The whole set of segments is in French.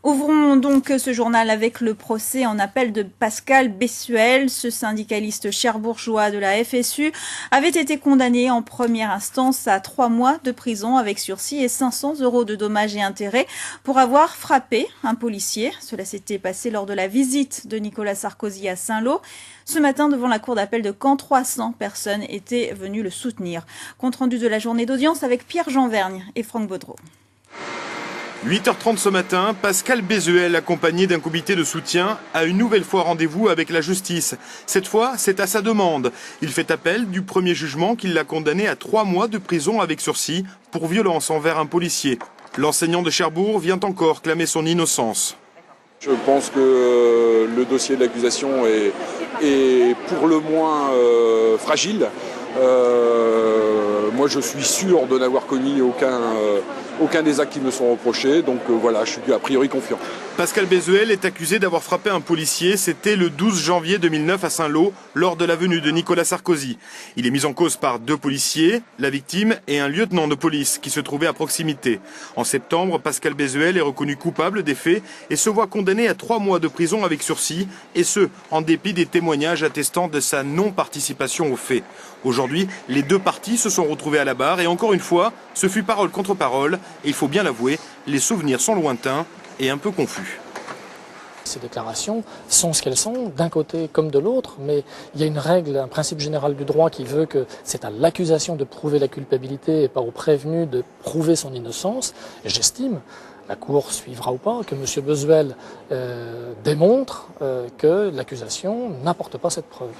Ouvrons donc ce journal avec le procès en appel de Pascal Bessuel. Ce syndicaliste cherbourgeois de la FSU avait été condamné en première instance à 3 mois de prison avec sursis et 500 € de dommages et intérêts pour avoir frappé un policier. Cela s'était passé lors de la visite de Nicolas Sarkozy à Saint-Lô. Ce matin, devant la cour d'appel de Caen, 300 personnes étaient venues le soutenir. Compte rendu de la journée d'audience avec Pierre-Jean Vergne et Franck Baudreau. 8h30 ce matin, Pascal Bessuel, accompagné d'un comité de soutien, a une nouvelle fois rendez-vous avec la justice. Cette fois, c'est à sa demande. Il fait appel du premier jugement qui l'a condamné à 3 mois de prison avec sursis pour violence envers un policier. L'enseignant de Cherbourg vient encore clamer son innocence. Je pense que le dossier de l'accusation est pour le moins fragile. Moi, je suis sûr de n'avoir commis aucun des actes qui me sont reprochés, donc voilà, je suis a priori confiant. Pascal Bessuel est accusé d'avoir frappé un policier. C'était le 12 janvier 2009 à Saint-Lô, lors de la venue de Nicolas Sarkozy. Il est mis en cause par 2 policiers, la victime et un lieutenant de police qui se trouvait à proximité. En septembre, Pascal Bessuel est reconnu coupable des faits et se voit condamné à 3 mois de prison avec sursis, et ce, en dépit des témoignages attestant de sa non-participation aux faits. Aujourd'hui, les 2 parties se sont retrouvées à la barre et encore une fois, ce fut parole contre parole. Et il faut bien l'avouer, les souvenirs sont lointains et un peu confus. Ces déclarations sont ce qu'elles sont, d'un côté comme de l'autre, mais il y a une règle, un principe général du droit qui veut que c'est à l'accusation de prouver la culpabilité et pas au prévenu de prouver son innocence. Et j'estime, la Cour suivra ou pas, que M. Bessuel démontre que l'accusation n'apporte pas cette preuve.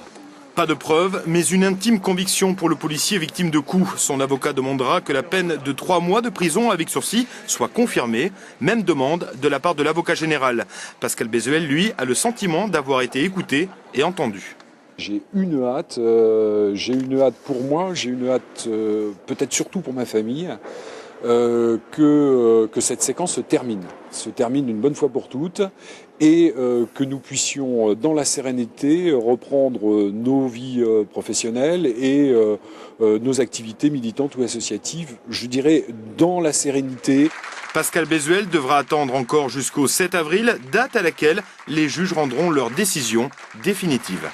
Pas de preuve, mais une intime conviction pour le policier victime de coups. Son avocat demandera que la peine de 3 mois de prison avec sursis soit confirmée. Même demande de la part de l'avocat général. Pascal Bessuel, lui, a le sentiment d'avoir été écouté et entendu. J'ai une hâte pour moi, j'ai une hâte peut-être surtout pour ma famille, que cette séquence se termine une bonne fois pour toutes, et que nous puissions dans la sérénité reprendre nos vies professionnelles et nos activités militantes ou associatives, je dirais dans la sérénité. Pascal Bessuel devra attendre encore jusqu'au 7 avril, date à laquelle les juges rendront leur décision définitive.